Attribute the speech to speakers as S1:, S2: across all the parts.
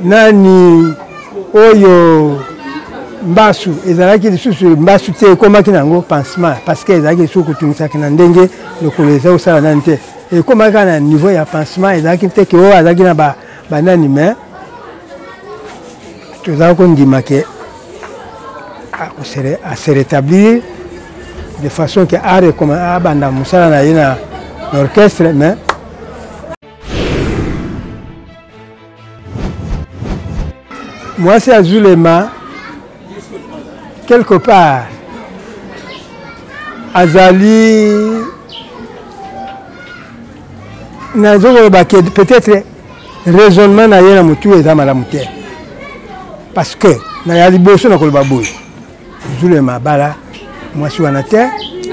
S1: nani oyo mbasu ezalaki lisusu mbasu te ekomaki nango pansement parce que ezalaki lisusu kotungisaki na ndenge lokolo eza osala nani te ekomaki na niveau ya pansement ezalaki te ke oyo azalaki na banani mais tozalaki kondimake à se rétablir de façon que abanda mosala na ye na orchestre mais moi c'est Azulema quelque part azali peut-être raisonnement na ye na mutu eza malamu te parce que na ya liboso na koloba boye Zulema bala mwasi wana te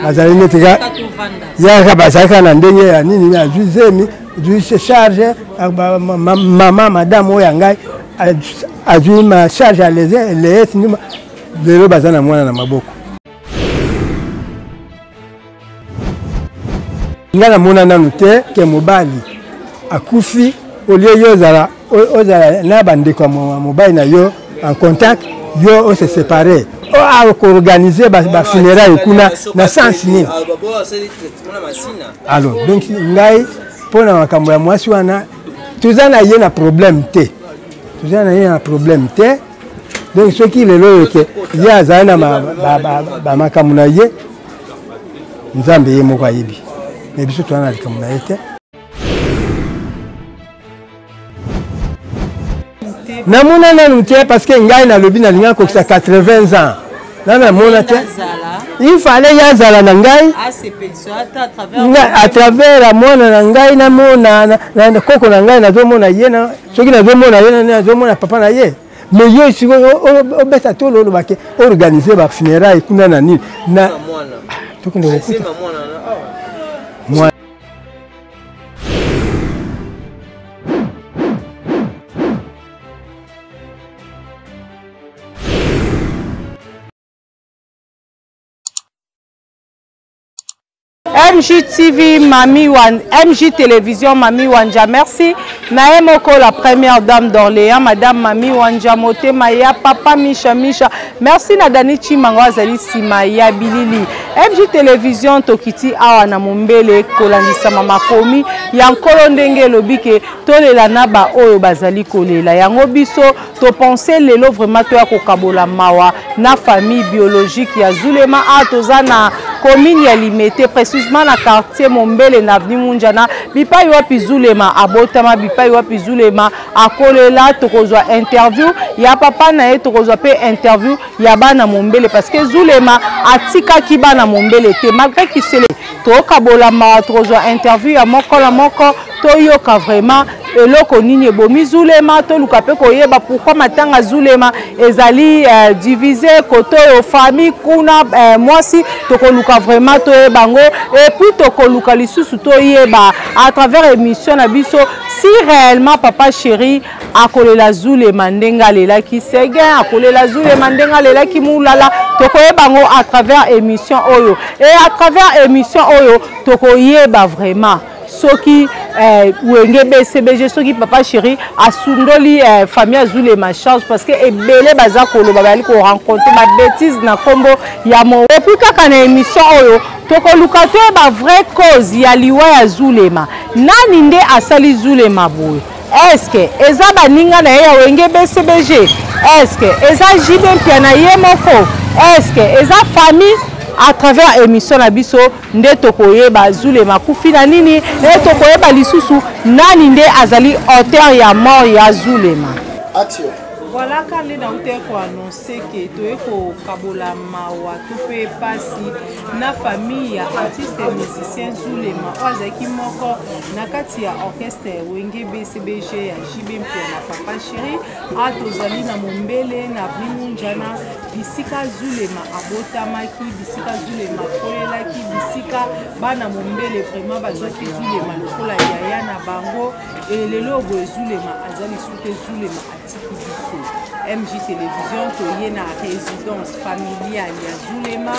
S1: azali neti yaka bazalaka na ndenge ya nini azuzemi se charge mama madame oyo ngai azui ma charge les nima lelo baza na mwana na maboko nga na mona nanu te ke mobali akufi olie yo ozala na bandeko mobali na yo en contact yo on se séparé o organiser ba funérailles kuna na sens nini alors donc ngai pona makambo ya mwasi wana tozana ye na problème te donc ce qui lelo ke ya zana ba makambo na ye nzambe ye moko ayebi mais biso twana likambo na ye te namona nanu te parce que ngai na lobi na linga kokisa 80 ans na mona te il fallait yazala na ngai à travers mona na ngai na mona na koko na ngai nazomona ye na soki nazomona ye na nazomona papa na ye mais yo ici au beta to lo bake organiser ba funérailles kuna na nini na to kuna moi
S2: MJ TV, MJ Télévision, Mami Wanja, merci. Naemoko, la première dame d'Orléans, Madame Mami Wanja, Mote Maya, Papa Misha, merci Nadani Chimango Zali Simaya Bilili. MJ Télévision, Tokiti Awana Mumbele, Kolandisa Mama Komi, Yankolo Ndenge Lobike, Tole la Naba Oyo Bazali Kolela, Yangobiso, to penser lelo vraiment to ya kokabola mawa na famille biologique ya Zulema Atozana commune ya Limete précisément na quartier Mombele na avenue Munjana bipai wapi Zulema abotama bipai wapi Zulema akolela tokozwa interview ya papa na ye tokozwa pe interview ya bana Mombele parce que Zulema atika ki bana Mombele te malgré qu'il se to kabola mawa tokozwa interview ya moko la moko toyoka vraiment eloko nini ebomi Zulema to lukape koyeba pourquoi matanga Zulema ezali divisé côté aux familles kuna mwasi tokoluka vraiment toyebango et puis tokoluka lisusu toyeba à travers émission na biso si réellement papa chéri akolela Zulema ndenga lela ki segen akolela Zulema ndenga lela ki mulala tokoyebango à travers émission oyo et à travers émission oyo tokoyeba vraiment soki wenge BCBG soki papa chéri asundoli famille Zulema charge parce que ebele baza koloba bali ko rencontrer ba bêtise na kombo ya mo et puis kaka na émission oyo tokoluka to ba vraie cause ya liwa ya Zulema nani nde asali Zulema boye est-ce que eza baninga na ya wenge BCBG est-ce que eza jibempia na ye moko est-ce que eza famille à travers émission na biso nde tokoyeba Zulema kufina nini nde tokoyeba lisusu nani nde azali auteur ya mort ya Zulema.
S3: Action.
S2: Voilà quand les docteurs ont annoncé que Toeko Kabola Mawa Tope Pasi na famille artiste et musicien Zulema Ozaki Moko Nakati ya orchestre Wenge BCBG ya Jibempe na papa chéri Atozali na Mombele na Bimunjana bisika Zulema abotamaki bisika Zulema kolelaki bisika bana Mombele vraiment bazaki Zulema lokola yaya na bango et le logo Zulema azali soute Zulema atiki biso MJ Télévision toye na résidence familiale ya Zulema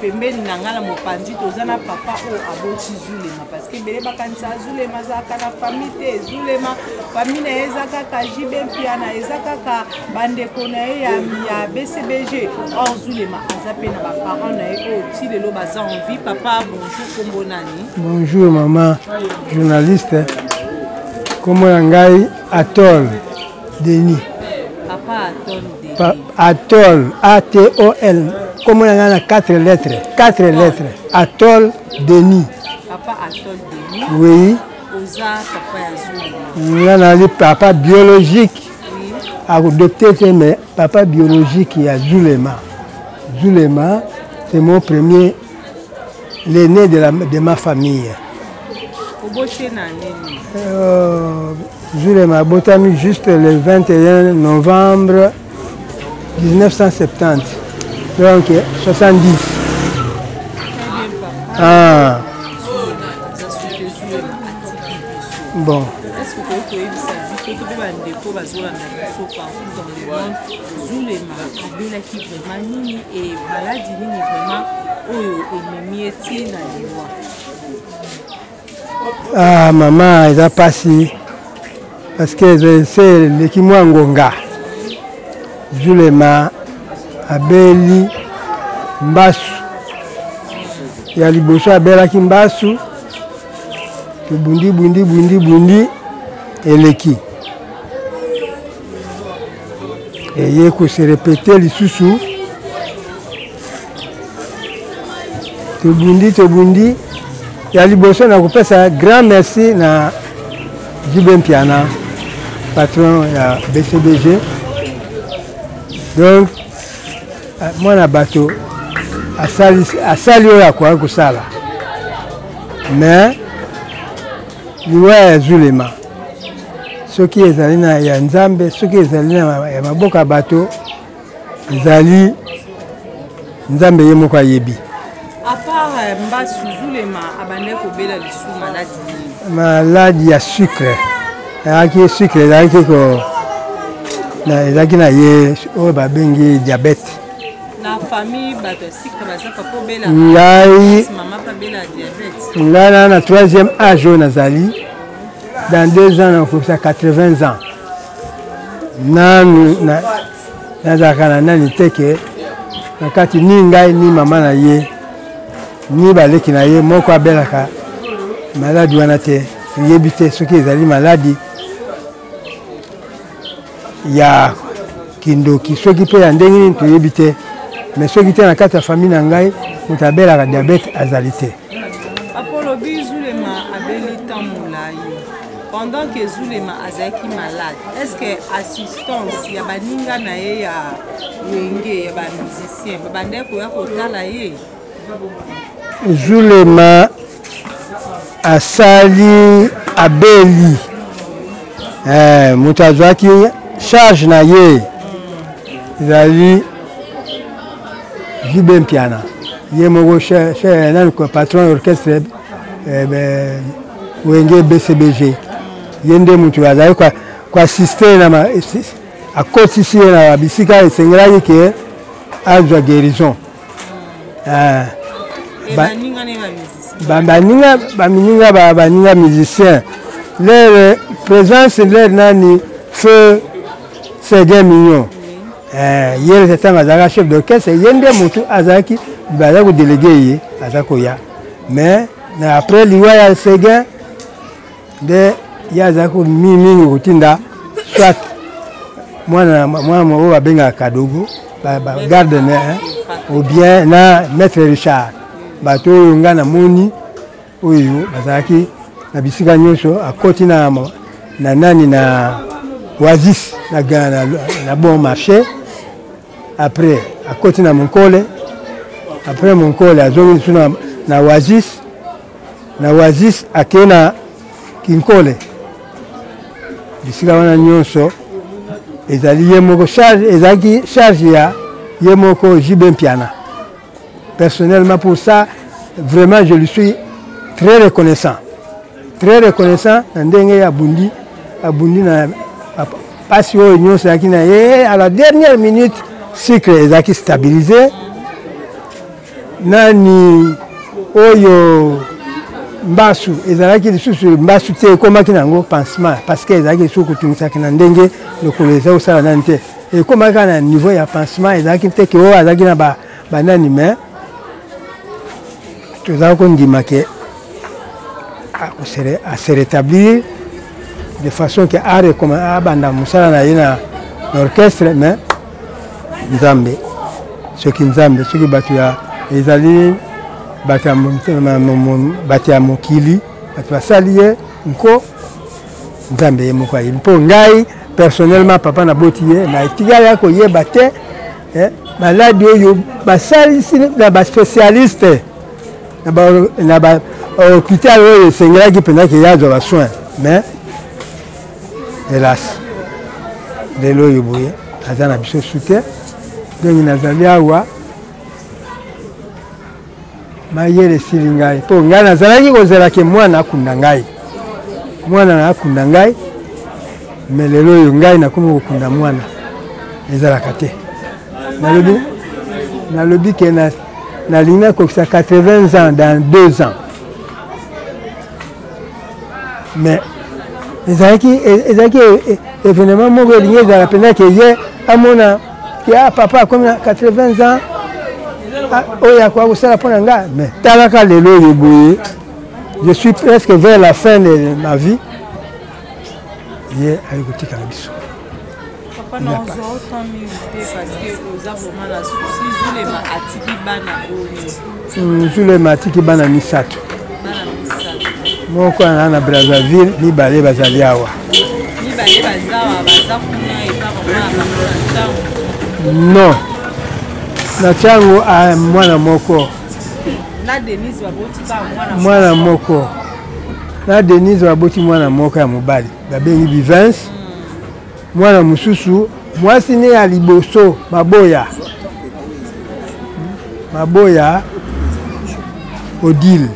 S2: pembeni na ngala mopanzi tozana papa o aboti Zulema parce que bele bakanisa Zulema zaka na famille te Zulema famille ezaka ka jibe piana ezaka ka bandeko na ya BCBG or Zulema azape na ba parents na o ti lelo baza en vie papa bonjour kombo nani
S1: bonjour maman journaliste kombo ngai Atol Denis
S2: papa Atol Denis
S1: Atol A-T-O-L comment on a 4 lettres Atol Denis
S2: papa Atol Denis
S1: oui
S2: oza papa ya Zulema
S1: on a dit papa biologique adopté mais papa biologique ya Zulema Zulema c'est mon premier l'aîné de ma famille Zulema botami juste le 21 novembre 1970 donc 70 ah bon
S2: est-ce que vous pouvez Zulema abelaki vraiment nini et maladie nini vraiment oyo ememieti na liwa
S1: ah maman eza pasi parce que c'est l'équimoi ngonga Zulema abeli mbasu ya liboso abelaki mbasu bundi eleki eye ko se répéter lisusu tobundi ya liboso na kopesa grand merci na Jibe Mpiana patron ya BCBG donc mwana bato asali oyo akoki kosala mais liwa ya Zulema soki ezali na ya Nzambe soki ezali na ya maboko ya bato ezali Nzambe ye moko ayebi.
S2: À part mbasu Zulema abande kobela lisu
S1: maladie ya sucre ayaki sucre ezalaki ko na ezalaki na ye oyo babengi diabète
S2: na famille bato sucre bazaka kobela
S1: ngai
S2: mama pabela diabète
S1: ngai na 3e âge oyo nazali dans 2 ans nakokisa 80 ans nanu nazalaka na nani teke na kati ni ngai ni mama na ye ni baleki na ye moko abelaka maladi wana te yebi te soki ezali maladi ya kindoki soki mpe ya ndenge nini toyebi te mais soki te na kati ya famille na ngai moto abelaka diabète azali te.
S2: Apollo Zulema abeli temps molai pendant que Zulema azalaki malade est-ce que assistance ya baninga na ye ya wenge ya bamusicien babande koya kotala ye
S1: Zulema asali abeli moto azwaki charge na ye ezali Jibe Mpiana ye moko nani patron orchestre wenge BCBG ye nde moto azali koasiste na akotisi ye na bisika esengelaki ke azwa guérison baninga musicien leur présence leur nani feu Séguin Mignon ye c'est un chef d'orchestre ye nde motu azaki baza ko délégué ye azakoya mais après liwa ya Séguin de ya zako mingi kotinda soit mwana oyo babengaka Kadogo gardener ou bien na maître Richard bato oyo nga na moni oyo bazalaki na bisika nyonso akoti na nani na Oasis na bon marché après akoti na Monkole après Monkole azongi suna na Oasis akei na Kinkole bisika wana nyonso ezali ye moko ezalaki charge ya ye moko Jibe Mpiana. Personnellement pour ça vraiment je lui suis très reconnaissant na ndenge abundi na pasi oyo nyonso ezalaki na ye à la dernière minute cycle ezalaki stabilisé nani oyo mbasu ezalaki lisusu mbasu te ekomaki nango pansement parce que ezalaki lisusu kotungisaki na ndenge lokolo eza osala nani te ekomaki na niveau ya pansement ezalaki te ke oyo azalaki na banani me tozala kondima ke à se rétablir de façon que abanda mosala na ye na orchestre mais nzambe soki bato ya ezali bato ya mokili bato basali ye nko nzambe ye moko ayebi mpo ngai personnellement papa naboti ye na etikali ya koyeba te maladi oyo basalisi na baspécialiste na bahôpital oyo esengelaki mpenza ke yazwa basoin mais hélas lelo oyo boye aza na biso su te ndenge nazali awa mayele esili ngai mpo ngai nazalaki kozelaki mwana akunda ngai me lelo oyo ngai nakomi kokunda mwana ezalaka te nalobi ke nalingi nakokisa 80 ans dans 2 ans mais ezalaki événement moko elingi ezala mpenza ke ye amona ke papa akomi na 80 ans oyo akoka kosala mpo na ngai mais talaka lelo oyo boye je suis presque vers la fin de ma vie ye ayi kotikala biso Zulema atiki bana misato moko ana na Brazzaville mibale bazali awa non na chango mwana moko na Denise baboti mwana moko ya mobali babengi Vivence mwana mosusu mwasi ne ya liboso maboya Odile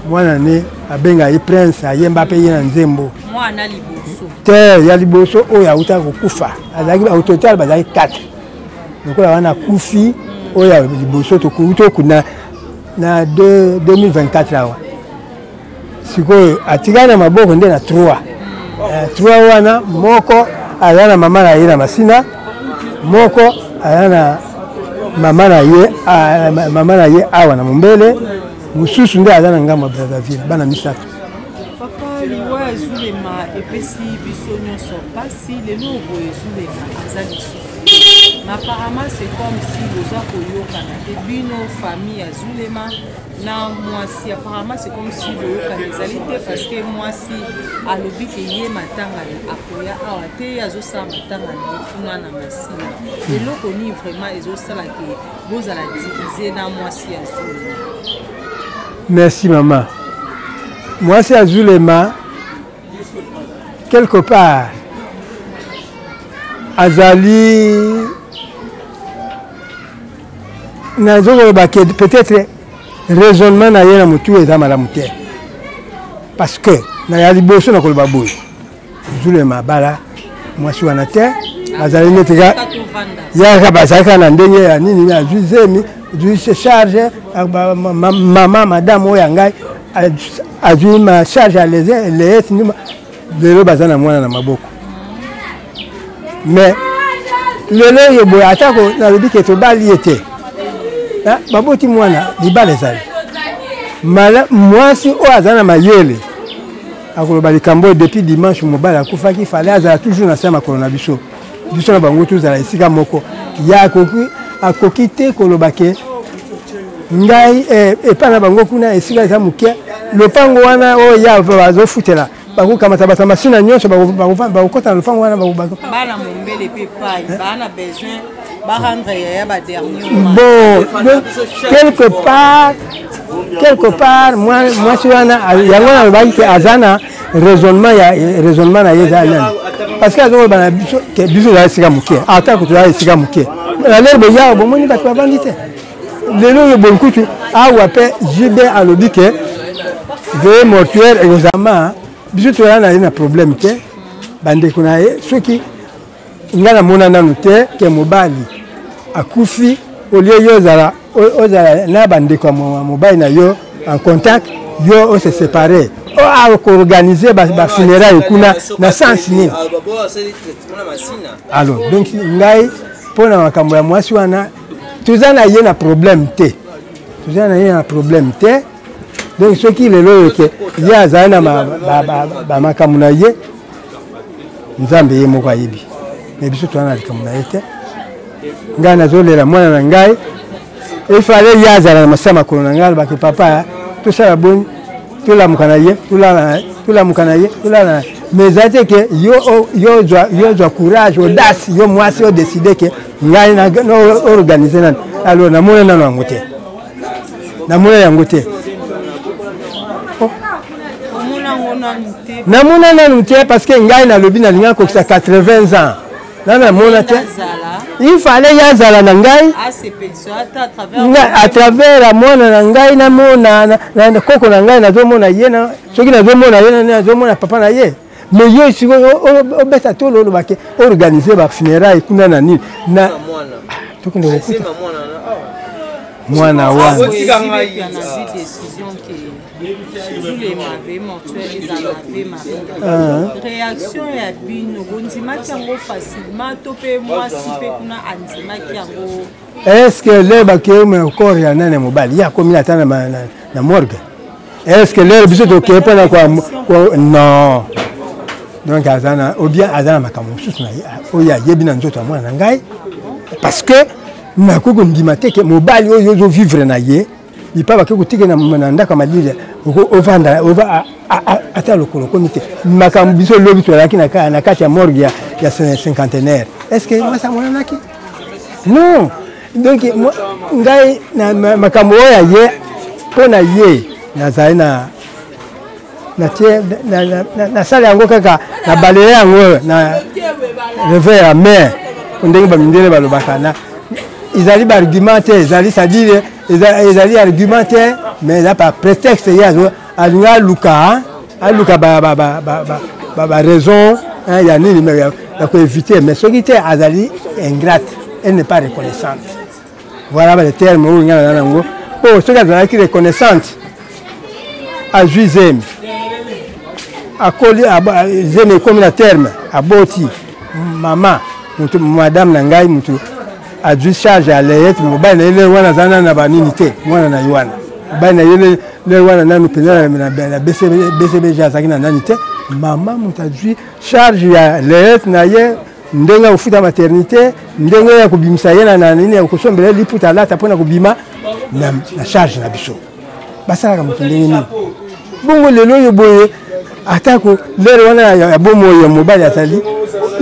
S1: mwana ne abenga ye prince ayemba pe ye na nzembo mwana liboso te ya liboso oyo auta kokufa azalaki au total bazalaki 4 lokola wana kufi oyo liboso tokuna na 2024 awa sikoyo atikana na maboko nde na 3 wana moko aza na mama na ye na masina moko aza na mama na ye awa na mombele mosusu nde aza na ngambo ya Brazzaville bana misato
S2: papa liwa ya Zulema epesi biso nyonso pasi lelo boye Zulema aza lisusu mais apparemment c'est comme si boza koyokana te bino famille ya Zulema na mwasi apparemment c'est comme si boyokana ezali te parce que mwasi alobi ke ye matanga akoya awa te azosala matanga kuna na masina eloko ni vraiment ezosala ke bozala divisé na mwasi ya Zulema.
S1: Merci maman. Moi c'est à Zulema quelque part azali peut-être raisonnement na ye na mutu eza malamu te parce que na ya liboso na koloba boye Zulema bala mwasi wana te azali neti yaka bazalaka na ndenge ya nini azwi zemi azwi se charge mama madame oyo ngai azwi ma charge ya leyesi lelo baza na mwana na maboko mais lelo oyo boye atako nalobi ke tobali ye te baboti mwana libala ezali mwasi oyo aza na mayele akoloba likambo depuis dimanche mobali akufaki fale azala toujours na se ya makolo na biso na bango tozala esika moko ya akoki te koloba ke ngai epa na bango kuna esika eza moke lopango wana oyo ya bazofutela bakokamata bato masina nyonso bakokota na lopango wana
S2: bana mombele mpe pai bana besoin barendre ya badernier
S1: bon quelque part mwasi wana yango nalobaki ke aza na raisonnement na ye eza nani parce que azoloba na biso ezala esika moke atako tozala esika moke na lelo boyawa bomoni bato bavandi te lelo oyo bonkutu awa mpe jibe alobi ke veye mortuaire ekozama biso tozala na ye na problème te bandeko na ye soki nga namona nanu te ke mobali akufi au lieu yozala na bandeko mobile na yo en contact yo on se séparer o organiser ba funérailles kuna na sens nini alors donc ngai pona makambo ya mwasi wana tuzana ye na problème te donc ce qui lelo ke ya zana ba makambo na ye nzambe ye moko ayebi mais biso twana likambo na ye te ngai nazolela mwana na ngai il fallait y azala na masama kolona ngai ba ke papa tout ça la bonne tout la mukanaye mais zate ke yo doit courage audace yo mwasi yo décider que ngai na organiser nan alors na mona na ngote na mona ya ngote na mona na ngote parce que ngai na lobi na linga ko 80 ans na mona te il fallait y azala na ngai à travers la mona na ngai na mona na koko na ngai na zo mona ye na soki na zo mona ye na zo mona papa na ye mais yo si o beta to lo ba ke organiser ba funérailles kuna na nini na to kuna okuta mwana wa
S2: réaction ya bino bondimaki yango facilement to pe mwasi pe kuna andimaki yango
S1: est-ce que le bakeume corps ya nane mobali ya komi atana na morgue est-ce que le biso to kepa na kwa non donc azana ou bien azana makambo susu na oya yebi na nzoto mwana na ngai parce que na koko ndimate ke mobali oyo zo vivre na ye ipa ba ke kutike na ndaka malile ovanda ova ata lokolo komite makambo biso lobi to laki na kati ya morgue ya cinquantenaire est-ce que moi ça mona naki non donc ngai na makambo oya ye pona ye na zaina na sala yango kaka na balele yango na revers à main ndenge ba mindele balobaka na izali ba argumentaire izali c'est-à-dire izali argumentaire mais là par prétexte yazo alinga luka ba raison ya nini mais ya ko éviter mais ce qui était azali ingrate elle n'est pas reconnaissante voilà le terme où ngana nango oh ce qui est reconnaissante à juizem akoli zeme comme la terme aboti maman mutu madame na ngai mutu a dû charge à l'être mobile ele wana zana na banini te mwana na yuana bana yele le wana na nupena na BCBG azakina nani te maman mutu a dû charge ya l'être na ye ndenga ufuta maternité ndenga ya kubimisa yena na nini ya kusombela liputa lata pona kubima na charge na biso basala kama ndenge nini bongo lelo yo boye atako lero wana ya bomo ya mobile atali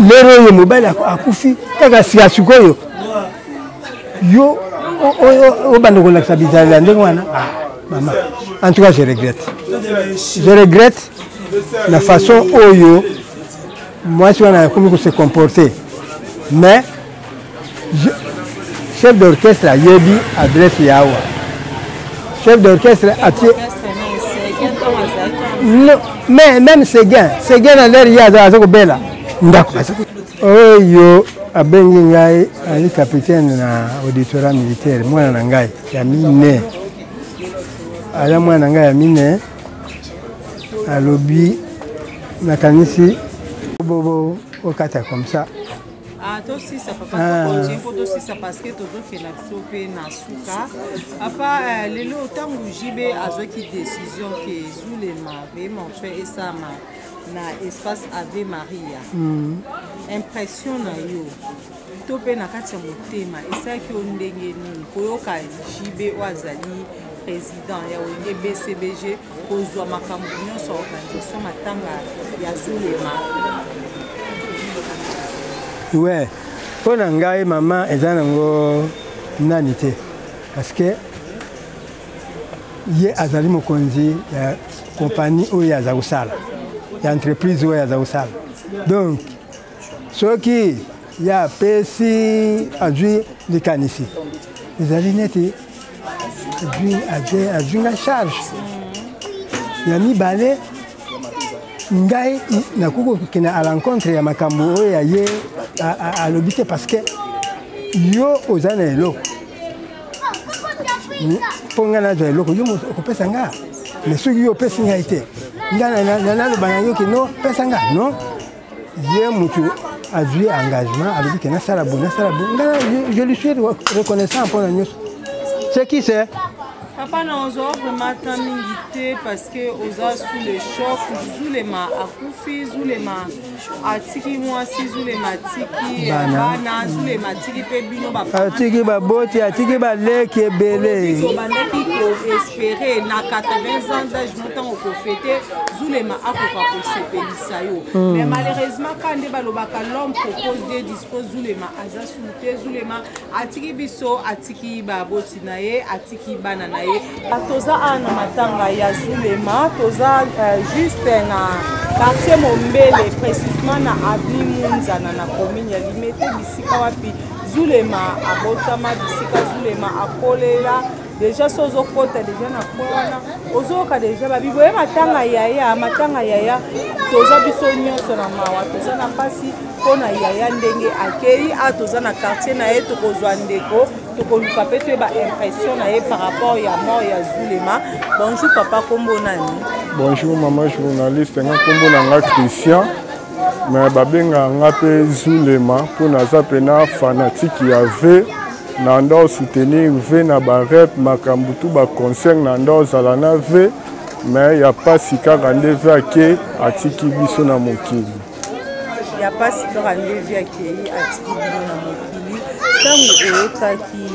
S1: lero ya mobile akufi kaka siya sikoyo yo o bandoko la sabitala ndenge wana maman en tout cas je regrette la façon oyo moi je wana comme se comporter mais chef d'orchestre a yebi adresse yawa chef d'orchestre a non mais même c'est gain na l'air ya za ko bela ndako oyo abengi ngai ali capitaine na auditorat militaire mwana na ngai ya mine ala mwana ngai ya mine alobi na kanisi bobo okata comme ça
S2: to sisa papa konje ko to sisa parce que to fait la sope na suka apa lelo tangu jibe azoki décision que Zulema vraiment fait et ça na espace Ave Maria impression na yo to pe na kati ya motema esaki ondenge nini koyoka jibe wazali président ya wenge BCBG kozwa makambo nyonso organisation matanga ya Zulema.
S1: Ouais, pour ngai maman ezanango nani te parce que ye azali mokonzi ya compagnie oyo aza kosala ya entreprise oyo aza kosala donc soki ya pesi azwi likanisi ezali neti azwi nga charge ya mibale ngai nakuko kina à l'encontre ya makambo oyo ya ye alobi te parce que yo ozana eloko mpo nga nazwa eloko yo okopesa nga mais soki yo opesi ngai te nga naloba na yo ke no pesa nga non ye mutu azwi engagement alobi ke nasala bo nga je lui suis reconnaissant mpona nyonso c'est qui c'est
S2: Papa na ozo vraiment tamingité parce que oza sous le choc zulema akufi zulema atiki mwasi zulema tiki bana zulema tiki pe bino ba
S1: atiki ba boti atiki ba leki ebele
S2: so bandaki ko espérer na 80 ans d'âge montant au fêter zulema akoka ko sepelisa yo mais malheureusement quand nde balobaka l'homme propose de dispose zulema aza souté zulema atiki biso atiki ba boti na ye atiki bana na toza ana matanga ya zulema toza juste na quartier Mombele précisément na avenue Munzana na commune ya Limete bisika wapi zulema abotama bisika zulema akolela déjà sozo kota déjà na kwana ozoka déjà babiboye matanga yaya toza biso nyonso na mawa toza na pasi pona yaya ndenge akei toza na quartier na ye tokozwa ndeko tokoluka pe to ba impression na ye par rapport ya mort ya zulema. Bonjour papa, kombo nani?
S3: Bonjour maman journaliste, nga kombo na nga Christian mais babenga nga pe zulema po naza pena fanatique ya V na ndo soutenir V na ba rep makambo tu ba concert na ndo zala na V mais ya pasi kaka nde V ake atiki biso na mokili
S2: ya pasi kaka nde V ake atiki biso na mokili tango oyokaki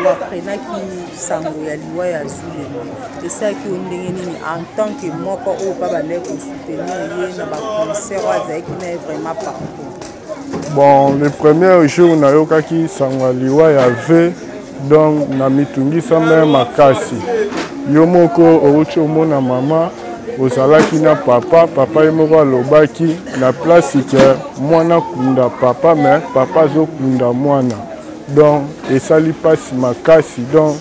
S2: waprenaki sango ya liwa ya zulema esaki ondenge nini en tant que moko oyo pa bandeki kosoutenir ye na baconcert oyo azalaki na ye vraiment partout.
S3: Bon, le premier jour nayokaki sango ya liwa ya V donc na mitungisa me makasi yo moko outi omona mama ozalaki na papa ye moko alobaki na place ke mwana kunda papa mais papa azokunda mwana donc esali pasi makasi donc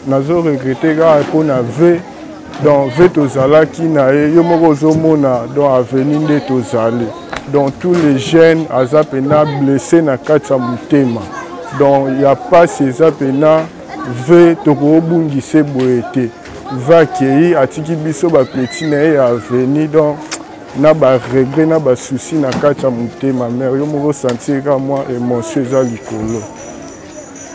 S3: nazo regrette kaka mpona V donc V tozalaki na ye yo moko ozomona donc avenir nde tozali donc tous les jeunes aza pena blessé na kati ya motema donc ya pasi eza pena V tokobungisa boye te V akei atiki biso bapeti na ye ya avenir donc na baregret na basusi na kati ya motema mais yo moko sentir ka mwa émotion eza likolo.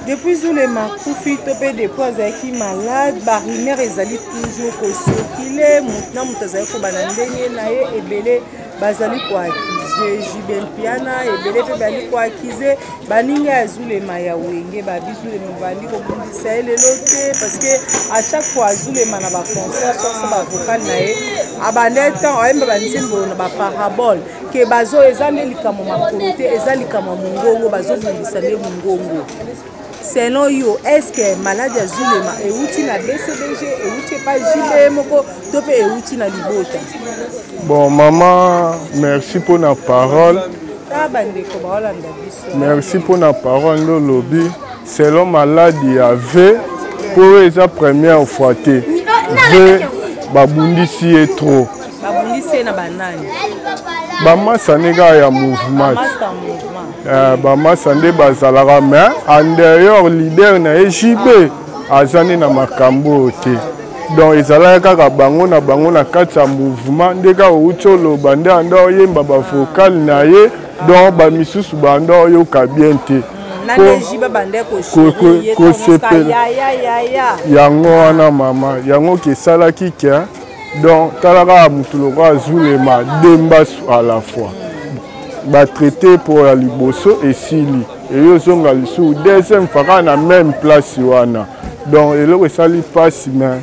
S2: Depuis zulema kufi to pe depuis azalaki malade barumeur ezali toujours kosirkule na moto azali kobana ndenge na ye ebele bazali koakize Jibel Piana ebele mpe bali koakize baninga ya zulema ya wenge babizulema bali kobundisa ye lelo te parce que à chaque fois zulema na baconcert sosa bavocal na ye abande temps oyemba banzimbo na baparabole ke bazo eza nde likamo makolo te eza likamo mongongo bazobundisa nde mongongo. Selon yo, est-ce que malade ya zulema euti na BCBG euti pa JB moko to pe euti na libota?
S3: Bon maman, merci pour la parole. Merci pour la parole no lobby. Selon maladie ya V pour eza première fois te. V babundisi e trop.
S2: Babundisi na banani.
S3: Bamasa nega ya mouvement. Bamasa nde bazalaka mais en dehors leader na JB azani na makambo te. Donc ezalaka kaka bango na kati ya mouvement ndeka outi oloba nde anda oyemba bavocal na ye donc bamisusu banda oyoka bien te kosepela yango wana mama yango kesalaki ke donc talaka mutu lokola azulema dembasu à la fois batraité pour ya liboso esili eyozonga lisusu deuxième fois na même place wana donc eloko esali pasi mais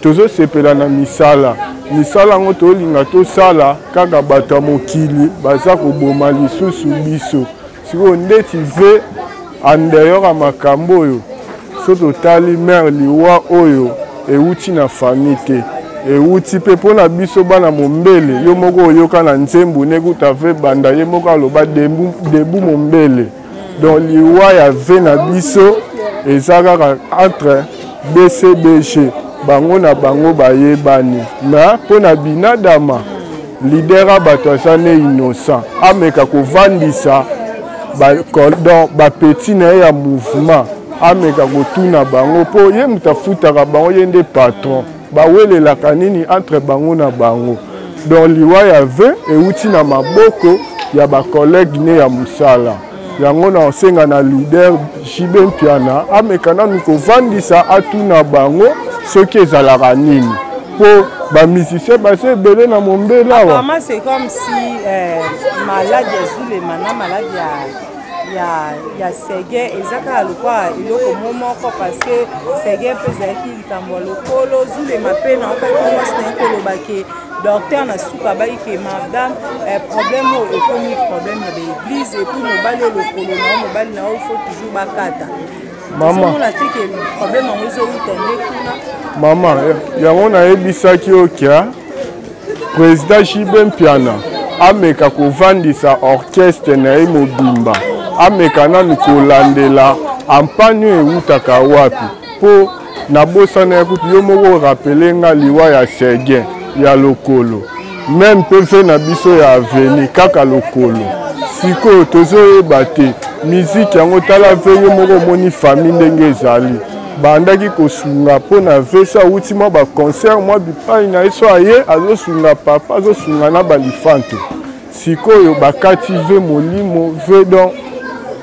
S3: tozosepela na misala ngo tolinga tosala kaka bato ya mokili baza koboma lisusu biso sikoyo ndeti V en dehors ya makambo oyo so totali mare liwa oyo euti na famille te euti mpe mpona biso bana Mombele yo moko oyoka na nzembo nekuta V banda ye moko aloba debu Mombele donc liwa ya V na biso eza kaka entre BCBG bango na bango bayebani mais mpona binadama leader bato aza ne innocent ameka kovandisa bapeti na ye ya mouvement ameka kotuna bango po ye mutafutaka bango ye nde patron bawelelaka nini entre bango na bango. Donc liwa ya ve euti na maboko ya ba collègue ne ya musala. Yango na osenga na leader JB Mpiana ameka nanu kovandisa atuna bango soki ezalaka nini po ba musicien base belé na mombela wa.
S2: Apparemment c'est comme si malade ya Zulema na malade ya Sege ezaka lokwa iloko momoko parce que Sege pesa ki likambo lokolo Zulema pe na okako sna kolobake docteur na suka ba ke madame problème au économique problème de l'église et puis mobali lokolo na mobali na il faut toujours bakata. Maman on a dit que problème en réseau utende kuna
S3: maman yango na ebisaki okia président JB Mpiana ameka kovandisa orchestre na ye mobimba ameka nanu kolandela ampanyo eutaka wapi po na bosana ya kutu yo moko rappeler nga liwa ya Sege ya lokolo même pe na biso ya aveni kaka lokolo siko tozoyeba te musique yango tala ve yo moko moni famille ndenge ezali bandaki kosunga po na vesa uti mwa ba concert mwa bipai na eso aye azosunga papa azosunga na balifanto sikoyo bakati ve molimo ve donc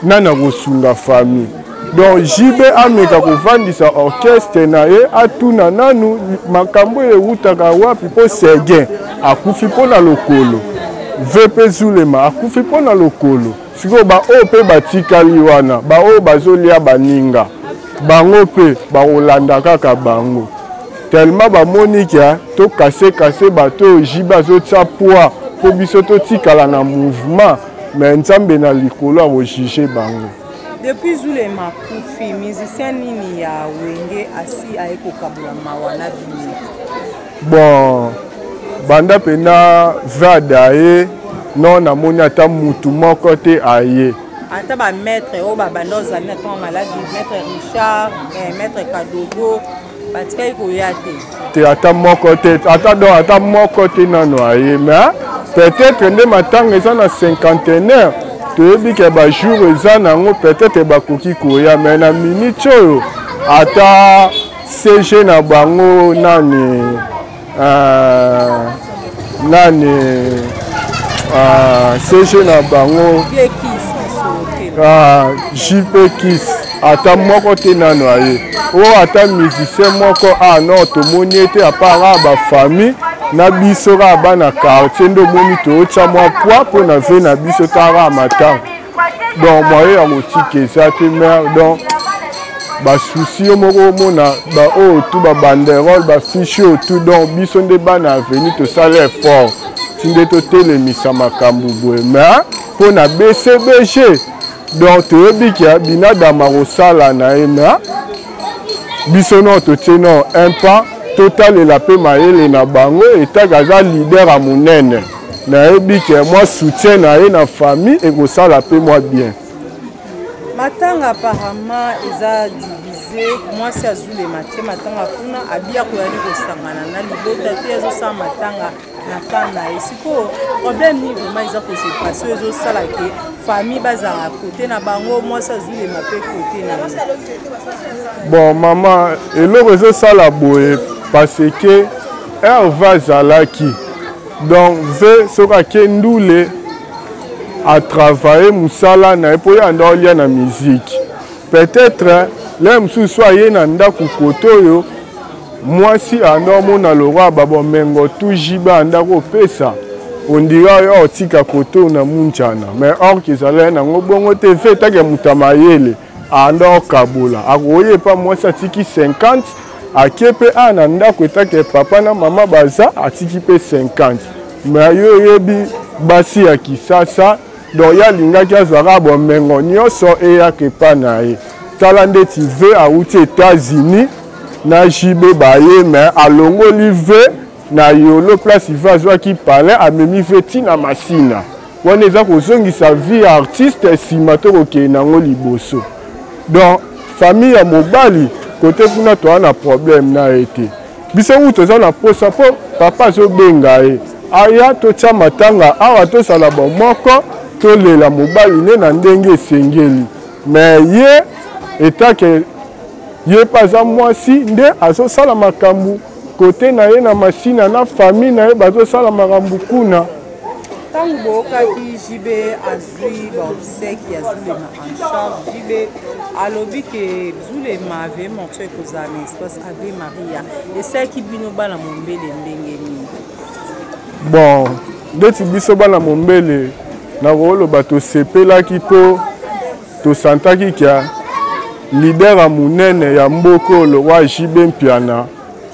S3: nana kosunga famille. Donc JB ameka kovandisa orchestre na ye atuna nanu makambo eutaka wapi po Sege akufi po na lokolo VP Zulema akufi po na lokolo siko ba o pe batikali wana ba o bazolia baninga bango pe baolanda kaka bango tellement bamoni kia to kase bato JB azotia poids po biso totikala na mouvement mais nzambe na likolo akojuge bango.
S2: Depuis Zulema kufi musicien nini ya wenge asi aeko kabula mawana bini.
S3: Bon banda pena vadaye non na moni ata mutu moko te aye.
S2: Ata ba maître o ba bandoza na ton malade maître Richard maître Kadogo batika iko yate.
S3: Te ata moko te ata moko te nano aye mais peut-être nde matanga eza na cinquantenaire toyebi ke ba jour eza nango peut-être bakoki koya mais na minute oyo ata CG na bango nani CG na bango JP Kiss ata moko te nano aye o ata musicien moko non tomoni ete apart ba famille na biso ka bana quartier ndo moni to tcha mwa poids pour na ve na biso tara matin donc moi ya motike ça te mère donc ba souci moko mona ba o tout ba banderole ba fiche tout donc biso nde bana avenir to sala effort tinde to telemisa makambu boye mais pour na BCBG donc to bika binada marosala na ena biso no to teno un pas total et la paix maëlle na bango et tagaza leader à monene na ebi ke moi soutien na ye na famille et ko ça la paix moi bien
S2: matanga apparemment eza divisé moi c'est azule maté matanga kuna abia ko yali ko sangana na libota te ezo sa matanga na tanda esiko problème ni vraiment eza ko se passer ezo sala ke famille baza côté na bango moi c'est azule maté côté na
S3: bon maman eloko ezo sala boye parce que elle va zalaki donc ve soka kendule à travailler musala na po ya ndolia na musique peut-être là msu soyé na ndako kotoyo moi si ando na le roi babo mengo tout jiba ndako pesa on dira yo tika koto na munchana mais or kizala na ngobongo te fe take mutamayele ando kabula akoye pa moi ça tiki 50 akepe ana ndako etake papa na mama baza atiki pe 50 mais yo yebi basi ya kisasa donc ya lingaki azwaka bomengo nyonso eyake pa na ye tala ndeti ve auti États-Unis na JB baye mais alongoli ve na yolo place iva azwaki palais amemi ve tina masina wana eza kozongisa vie ya artiste nsima to kokende nango liboso donc famille ya mobali côté kuna to na problème na été biso uto za na posa po papa azobenga ye aya to tia matanga awa to sala bomoko to lela mobali ne na ndenge esengeli mais ye etake ye paza mwasi nde azosala makambo kote na ye na masina na famille na ye bazosala makambo kuna.
S2: Tango bokaki jibe azui baobseki ya Zulema en charge jibe alobi ke Zulema ave montre kozala na espace Ave Maria esaki bino bana mombele ndenge nini?
S3: Bon, ndeti biso bana mombele na koloba tosepelaki mpo tosantaki kia leader ya munene ya mbokolo wa jibe mpiana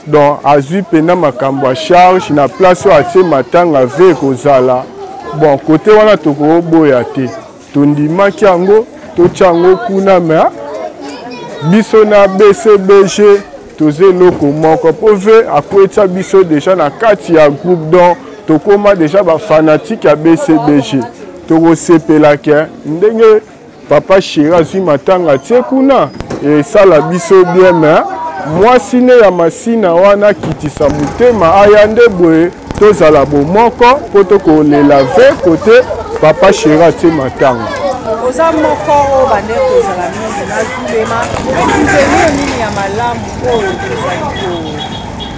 S3: donc azwi pena makambo ya charge na place oyo atie matanga ve kozala. Bon, côté wana tokoboya te tondimaki yango totya yango kuna me biso na BCBG toza eloko moko mpo ve akoetya biso deja na kati ya groupe donc tokoma deja bafanatique ya BCBG tokosepelaki ndenge papa chéri azwi matanga atie kuna esala biso bien me mwasi ne ya masina wana kitisa motema aya nde boye tozala bomoko mpo tokolela ve kote papa chéri atie matanga.
S2: Oza moko oyo bande kozala mingi na Zulema souvenir nini ya malamu oyo tozali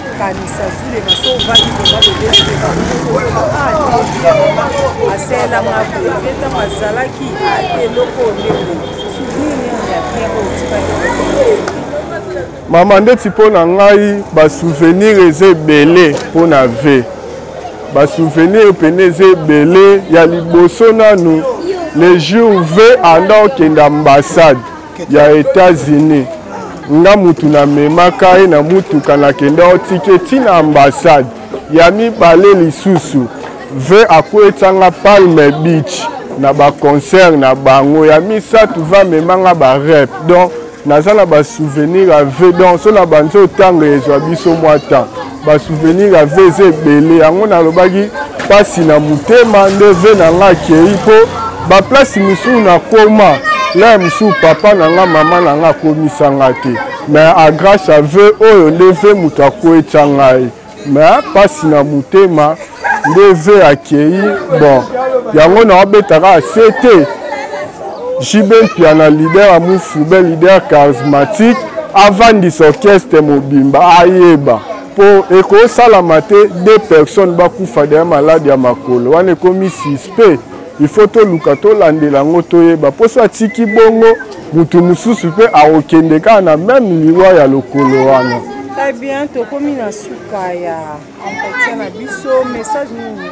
S2: kokanisa Zulema so ovandi koma bobeseka aselanga boye ntango azalaki ate eloko ndeko souvenir nini ya bien oyo tikaki
S3: mama ndeti mpo na ngai basouvenir eza ebele mpo na ve basouvenir pene eza ebele ya liboso nanu le jour ve anda okende ambassade ya États-Unis nga mutu namemaka ye na mutuka nakende otike tina ambassade ya mibale lisusu ve akoetanga Palm Beach na baconcert na bango ya misatu va memanga barep donc naza na basouvenir ya ve donc so na banzo otanga ezwa biso mwa temps basouvenir ya ve eza ebele yango nalobaki mpasi na motema nde ve na nga akei mpo baplace misusu nakoma la mosusu papa na nga mama na nga akomisanga te mais a grâce à ve oyo nde ve moto akoetya ngai mais mpasi na motema nde ve akei bon yango naobetaka ase te jibe mpiana leader ya mufube leader charismatique avandisa orchestre mobimba ayeba mpo ekosalama te 2 personnes bakufa deya maladi ya makolo wana ekomi suspect il faut toluka tolandela yango toyeba mpo so atiki bongo mutu mosusu mpe akokende kaka na meme liwa ya lokolo wana.
S2: Très bien, tokomi na suka ya entretien na biso message nini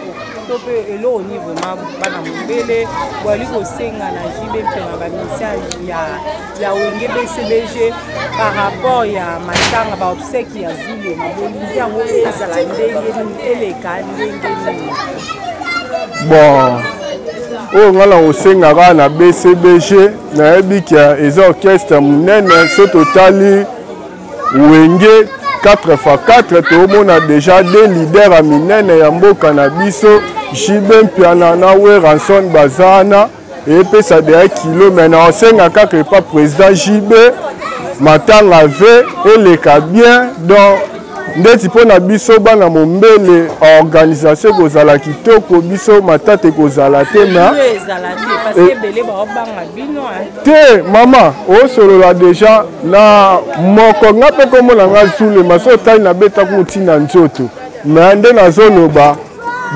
S2: to pe elo au niveau bana mombele bwali kosenga na jibe mpe na bamisage ya wenge BCBG par rapport ya matanga ba obseki ya Zulema bolingi yango ezala ndenge nini eleka ndenge nini?
S3: Bon oyo nga na kosengaka na BCBG nayebi kia eza orchestre monene so totali wenge 4x4 toomona deja de leader ya minene ya mboka na biso jibe mpiana na Weranson bazana epesa deya kilo me na osenga kaka epa président jibe matanga ve eleka bien donc ndeti mpo na biso bana mombele organisation kozala kitoko biso matata ekozala te na te mama osolola deja na moko nga mpe komona nga Zulema so otali nabetaka motina nzoto me nde nazoloba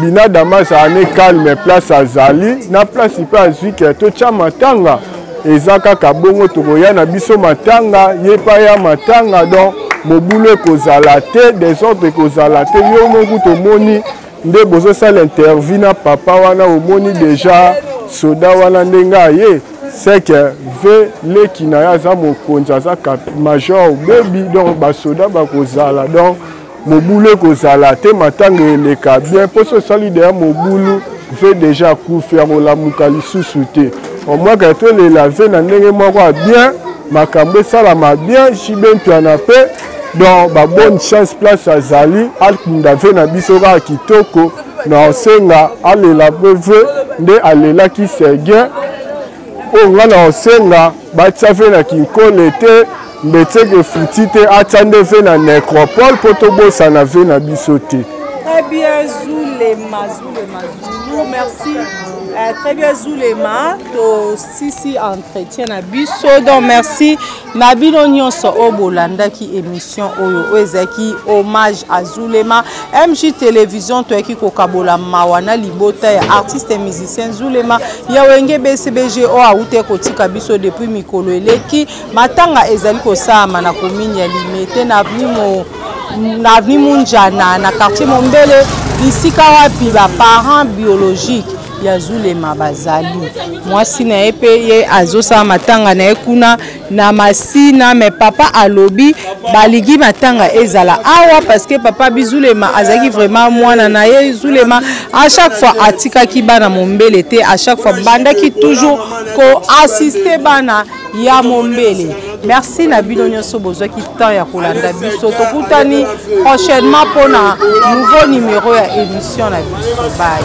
S3: bina damas ane calme place azali na place mpe azwi ke totya matanga eza kaka bongo tokoya na biso matanga ye pa ya matanga donc mobulu ekozala te desordre ekozala te yo moko tomoni nde bozosala interview na papa wana omoni deja soda wana ndenge aye seke ve leki na ye aza mokonzi aza major obebi donc basoda bakozala donc mobulu ekozala te matanga eleka bien mpo so osali deya mobulu ve deja akufi akolamuka lisusu te omwaka tolela ve na ndenge moko ya bien makambo esalama bien jibe mpiana mpe donc ba bonne chance place azali akunda ve na biso kaka kitoko na osenga alela mpe ve nde alelaki Sergien oyo nga na osenga batya ve na kinkole te mbeteke futi te atya nde ve na nécropole mpo tobosana ve na biso te.
S2: Très bien, Zulema, Zulu, merci. Très bien, Zulema, si entretien na biso, donc merci. Nabino nyonso obolanda ki émission oyo ezaki hommage à Zulema. MJ Télévision to eki kokabola mawana libota ya artiste et musicien Zulema. Ya wenge BCBG o aute kotika biso depuis mikolo eleki. Matanga ezali kosama na komini ya Limete na avenue Munjana na quartier Mombele bisika wapi ba parents biologiques ya Zulema bazali. Mwasi na epe ye azosa matanga na ekuna na masina me papa alobi baligi matanga ezala awa parce que papa Bizulema azaki vraiment mwana na ye Zulema à chaque fois atika ki bana Mombele te à chaque fois bandaki toujours ko assister bana ya Mombele. Merci na bino nyonso bozwa ki temps ya kolanda biso tokutani prochainement pour na nouveau numéro ya émission na biso. Bye.